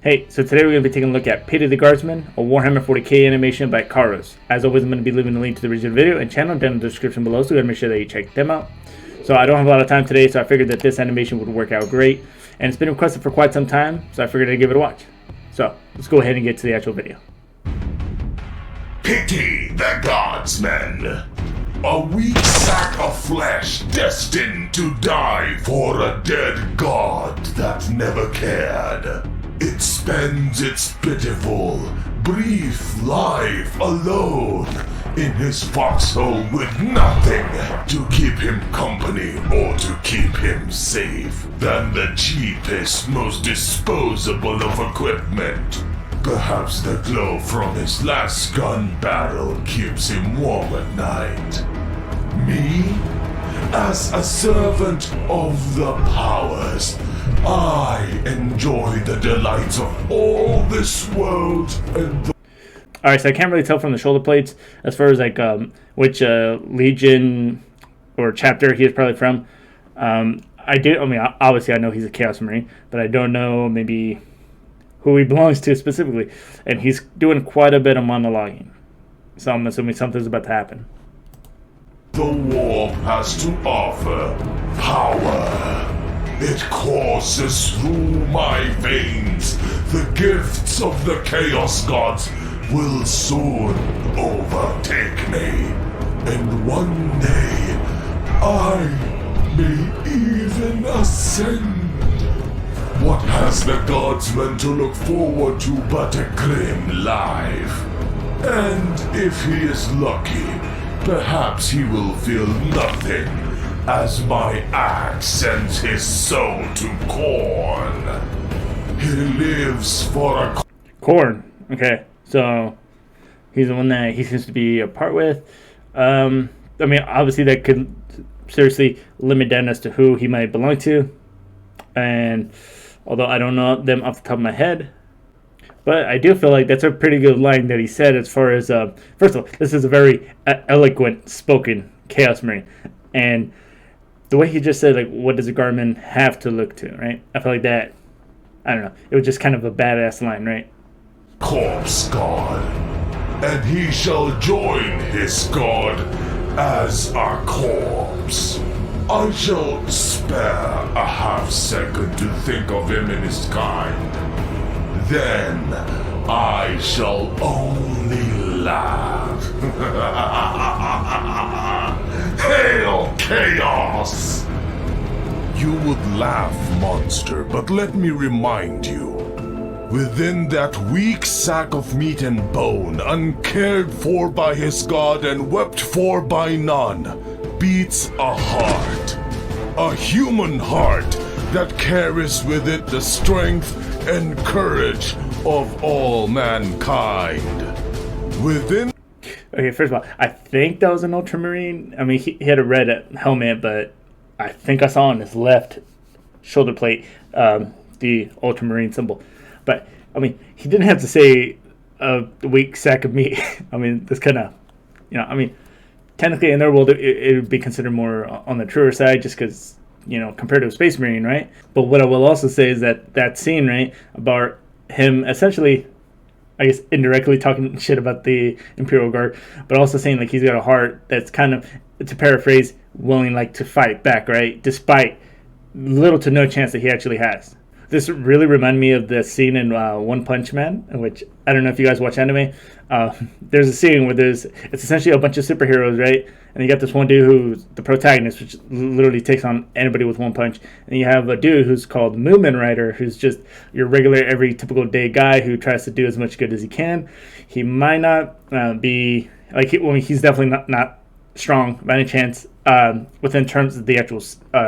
Hey, so today we're going to be taking a look at Pity the Guardsman, a Warhammer 40k animation by Kharos. As always, I'm going to be leaving a link to the original video and channel down in the description below, so make sure that you check them out. So I don't have a lot of time today, so I figured that this animation would work out great. And it's been requested for quite some time, so I figured I'd give it a watch. So, let's go ahead and get to the actual video. Pity the Guardsman. A weak sack of flesh destined to die for a dead god that never cared. It spends its pitiful, brief life alone in his foxhole with nothing to keep him company or to keep him safe than the cheapest, most disposable of equipment. Perhaps the glow from his last gun barrel keeps him warm at night. Me? As a servant of the powers, I enjoy the delights of all this world and Alright, so I can't really tell from the shoulder plates as far as like which legion or chapter he is probably from. Obviously I know he's a Chaos Marine, but I don't know maybe who he belongs to specifically. And he's doing quite a bit of monologuing. So I'm assuming something's about to happen. The warp has to offer power. It courses through my veins. The gifts of the Chaos Gods will soon overtake me. And one day, I may even ascend. What has the Guardsman to look forward to but a grim life? And if he is lucky, perhaps he will feel nothing as my axe sends his soul to Khorne. He lives for a... Khorne. Okay, so he's the one that he seems to be apart with. Obviously that could seriously limit down as to who he might belong to. And although I don't know them off the top of my head, but I do feel like that's a pretty good line that he said as far as, first of all, this is a very eloquent spoken Chaos Marine. And the way he just said, like, what does a Guardsman have to look to, right? I feel like that, I don't know, it was just kind of a badass line, right? Corpse God, and he shall join his god as a corpse. I shall spare a half second to think of him in his kind. Then I shall only laugh. Hail Chaos! You would laugh, monster, but let me remind you. Within that weak sack of meat and bone, uncared for by his god and wept for by none, beats a heart. A human heart that carries with it the strength and courage of all mankind. Within... Okay, first of all, I think that was an Ultramarine. I mean, he had a red helmet, but I think I saw on his left shoulder plate the Ultramarine symbol. But, I mean, he didn't have to say a weak sack of meat. I mean, this kind of, technically in their world, it would be considered more on the truer side just because, compared to a Space Marine, right? But what I will also say is that scene, right, about him essentially, I guess, indirectly talking shit about the Imperial Guard, but also saying, like, he's got a heart that's kind of, to paraphrase, willing, like, to fight back, right? Despite little to no chance that he actually has. This really reminded me of the scene in One Punch Man, in which, I don't know if you guys watch anime, there's a scene where it's essentially a bunch of superheroes, right? And you got this one dude who's the protagonist, which literally takes on anybody with one punch. And you have a dude who's called Moomin Rider, who's just your regular, every typical day guy who tries to do as much good as he can. He might not be, he's definitely not strong by any chance within terms of the actual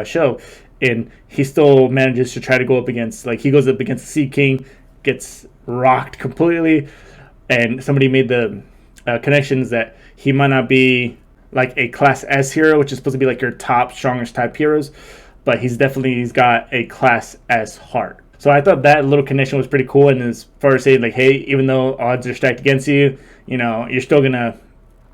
show. And he still manages to try to go up against, he goes up against the Sea King, gets rocked completely, and somebody made the connections that he might not be like a Class S hero, which is supposed to be like your top, strongest type heroes, but he's got a Class S heart. So I thought that little connection was pretty cool, and as far as saying, like, hey, even though odds are stacked against you, you're still gonna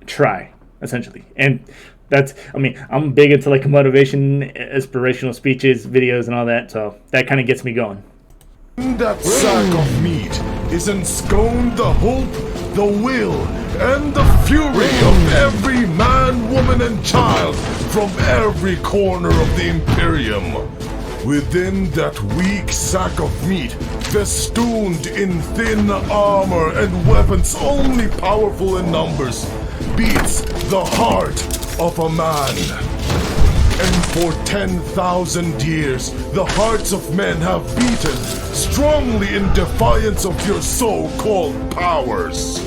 try, essentially. And that's, I'm big into like motivation, inspirational speeches, videos, and all that, so that kind of gets me going. In that sack of meat is ensconced the hope, the will, and the fury of every man, woman, and child from every corner of the Imperium. Within that weak sack of meat, festooned in thin armor and weapons only powerful in numbers, beats the heart of a man. And for 10,000 years, the hearts of men have beaten strongly in defiance of your so-called powers.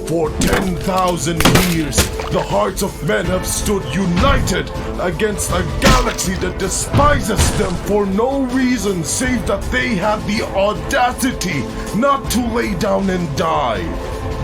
For 10,000 years, the hearts of men have stood united against a galaxy that despises them for no reason save that they had the audacity not to lay down and die.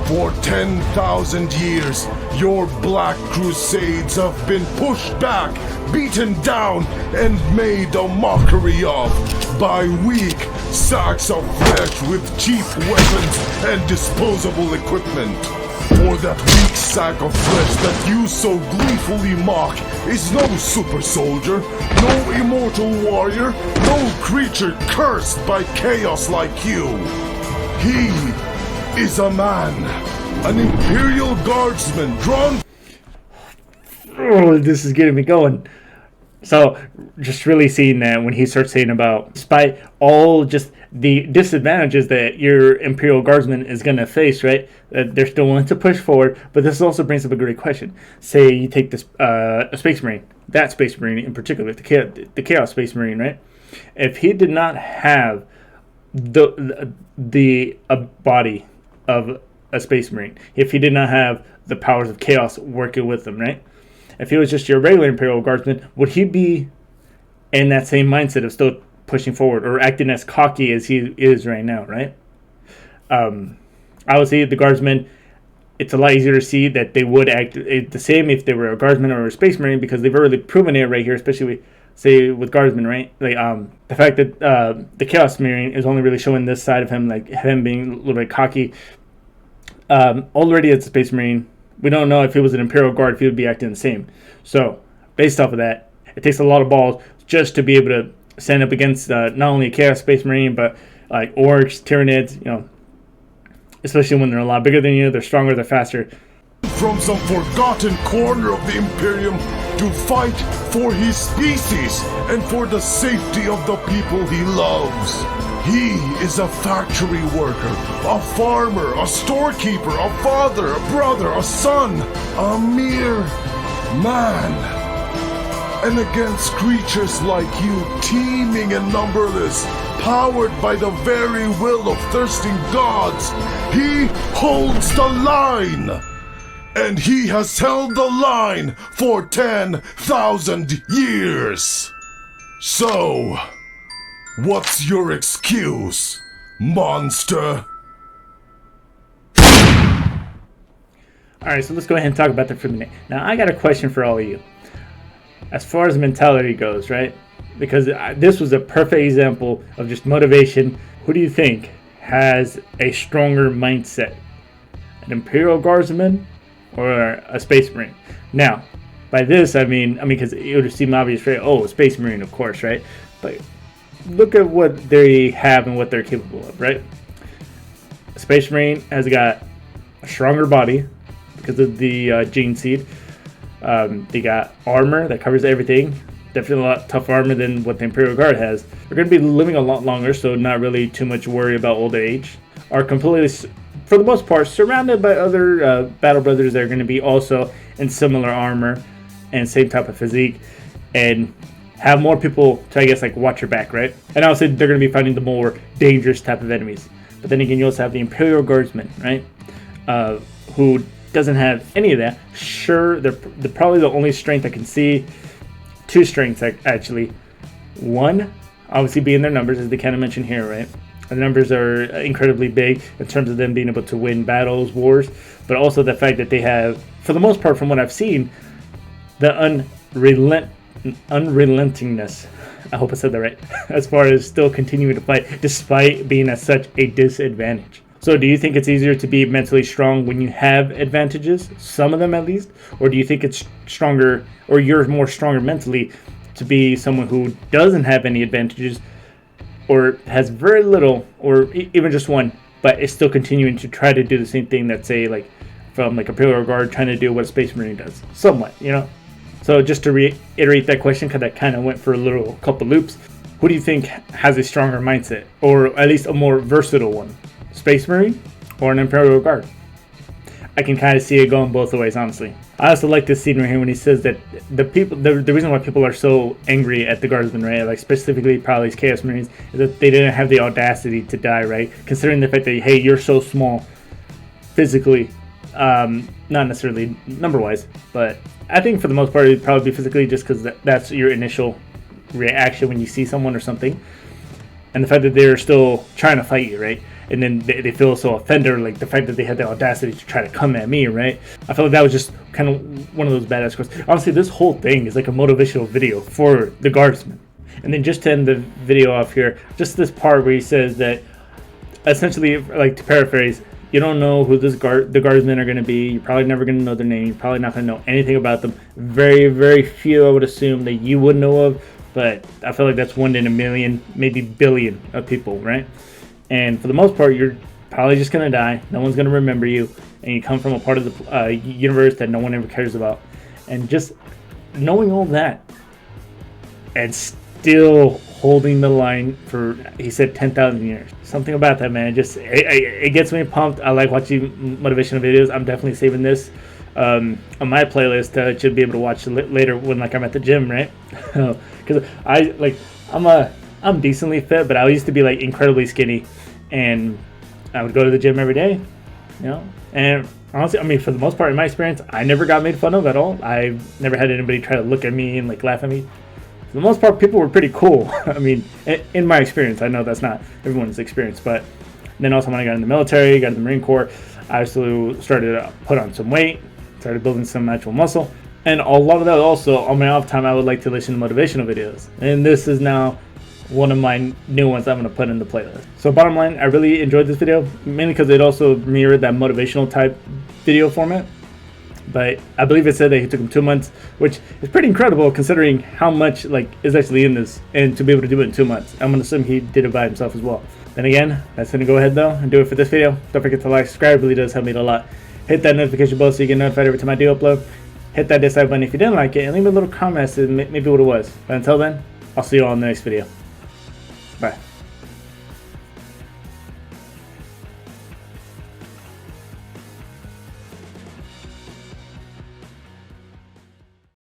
For 10,000 years, your black crusades have been pushed back, beaten down, and made a mockery of by weak sacks of flesh with cheap weapons and disposable equipment. For that weak sack of flesh that you so gleefully mock is no super soldier, no immortal warrior, no creature cursed by chaos like you. He is a man, an Imperial Guardsman drawn. Oh, this is getting me going. So, just really seeing that when he starts saying about, despite all just the disadvantages that your Imperial Guardsman is going to face, right? That they're still willing to push forward. But this also brings up a great question. Say you take this a Space Marine, that Space Marine in particular, the Chaos Space Marine, right? If he did not have the body of a Space Marine, if he did not have the powers of Chaos working with him, right? If he was just your regular Imperial Guardsman, would he be in that same mindset of still pushing forward or acting as cocky as he is right now, right? I would say the Guardsmen, it's a lot easier to see that they would act the same if they were a Guardsman or a Space Marine because they've already proven it right here, especially with Guardsmen, right? Like the fact that the Chaos Marine is only really showing this side of him, like him being a little bit cocky. Already as a Space Marine, we don't know if he was an Imperial Guard, if he would be acting the same. So, based off of that, it takes a lot of balls just to be able to stand up against not only a Chaos Space Marine, but like Orcs, Tyranids, especially when they're a lot bigger than you, they're stronger, they're faster. From some forgotten corner of the Imperium to fight for his species and for the safety of the people he loves. He is a factory worker, a farmer, a storekeeper, a father, a brother, a son, a mere man. And against creatures like you, teeming and numberless, powered by the very will of thirsting gods, he holds the line. And he has held the line for 10,000 years. So, what's your excuse, monster? Alright, so let's go ahead and talk about that for a minute. Now, I got a question for all of you. As far as mentality goes, right? Because this was a perfect example of just motivation. Who do you think has a stronger mindset? An Imperial Guardsman or a Space Marine? Now, by this, I mean, because it would seem obvious, right? Oh, a Space Marine, of course, right? But look at what they have and what they're capable of, right? A Space Marine has got a stronger body because of the gene seed. They got armor that covers everything. Definitely a lot tougher armor than what the Imperial Guard has. They're going to be living a lot longer, so not really too much worry about old age. Are completely, for the most part, surrounded by other battle brothers that are going to be also in similar armor and same type of physique, and have more people to, I guess, like watch your back, right? And obviously they're going to be fighting the more dangerous type of enemies. But then again, you also have the Imperial Guardsmen, right? Who doesn't have any of that. Sure, they're probably the only strength I can see. Two strengths, actually. One, obviously being their numbers, as they kind of mentioned here, right? The numbers are incredibly big in terms of them being able to win battles, wars, but also the fact that they have, for the most part, from what I've seen, the unrelentingness. I hope I said that right. As far as still continuing to fight, despite being at such a disadvantage. So do you think it's easier to be mentally strong when you have advantages, some of them at least? Or do you think it's stronger, or you're more stronger mentally to be someone who doesn't have any advantages, or has very little, or even just one, but is still continuing to try to do the same thing that, say, like from like Imperial Guard trying to do what a Space Marine does, somewhat, you know. So just to reiterate that question, because I kind of went for a couple loops. Who do you think has a stronger mindset, or at least a more versatile one? Space Marine or an Imperial Guard? I can kind of see it going both ways, honestly. I also like this scene right here when he says that the reason why people are so angry at the Guardsman, right, like specifically probably these Chaos Marines, is that they didn't have the audacity to die, right? Considering the fact that, hey, you're so small physically, not necessarily number-wise, but I think for the most part it'd probably be physically, just because that's your initial reaction when you see someone or something, and the fact that they're still trying to fight you, right? And then they feel so offended, like the fact that they had the audacity to try to come at me, right? I feel like that was just kind of one of those badass questions. Honestly, this whole thing is like a motivational video for the Guardsman. And then just to end the video off here, just this part where he says that, essentially, like to paraphrase, you don't know who the Guardsmen are going to be. You're probably never going to know their name. You're probably not going to know anything about them. Very, very few, I would assume, that you would know of. But I feel like that's 1 in a million, maybe billion of people, right? And for the most part, you're probably just going to die. No one's going to remember you. And you come from a part of the universe that no one ever cares about. And just knowing all that and still holding the line for, he said, 10,000 years. Something about that, man. It gets me pumped. I like watching motivational videos. I'm definitely saving this on my playlist. I should be able to watch it later when, like, I'm at the gym, right? Because I'm decently fit, but I used to be like incredibly skinny, and I would go to the gym every day, you know. And honestly, I mean, for the most part, in my experience, I never got made fun of at all. I never had anybody try to look at me and like laugh at me. For the most part, people were pretty cool. I mean, in my experience, I know that's not everyone's experience, but then also when I got in the military, got in the Marine Corps, I also started to put on some weight, started building some actual muscle, and a lot of that also on my off time, I would like to listen to motivational videos, and this is now one of my new ones I'm going to put in the playlist. So bottom line, I really enjoyed this video, mainly because it also mirrored that motivational type video format. But I believe it said that he took him 2 months, which is pretty incredible considering how much like is actually in this, and to be able to do it in 2 months. I'm going to assume he did it by himself as well. Then again, that's going to go ahead though and do it for this video. Don't forget to like, subscribe, it really does help me a lot. Hit that notification bell so you get notified every time I do upload. Hit that dislike button if you didn't like it, and leave me a little comment as to maybe what it was. But until then, I'll see you all in the next video. Bye.